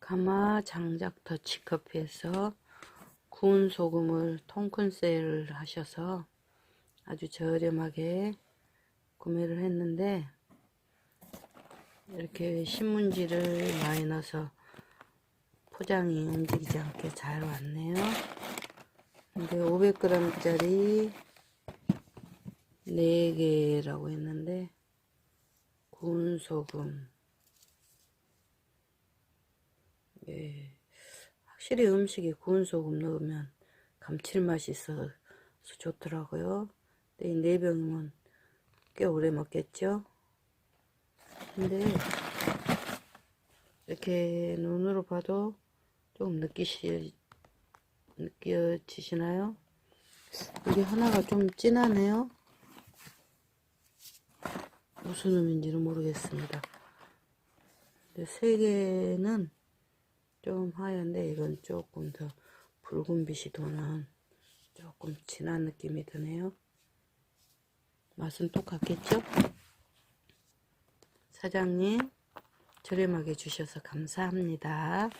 가마 장작 더치커피에서 구운 소금을 통큰 세일을 하셔서 아주 저렴하게 구매를 했는데, 이렇게 신문지를 많이 넣어서 포장이 움직이지 않게 잘 왔네요. 근데 500g 짜리 4개라고 했는데, 구운 소금, 예, 확실히 음식에 구운 소금 넣으면 감칠맛이 있어서 좋더라고요. 근데 이 4병이면 꽤 오래 먹겠죠. 근데 이렇게 눈으로 봐도 좀 느껴지시나요? 이게 하나가 좀 진하네요. 무슨 의미인지는 모르겠습니다. 근데 3개는 좀 하얀데, 이건 조금 더 붉은빛이 도는 조금 진한 느낌이 드네요. 맛은 똑같겠죠? 사장님, 저렴하게 주셔서 감사합니다.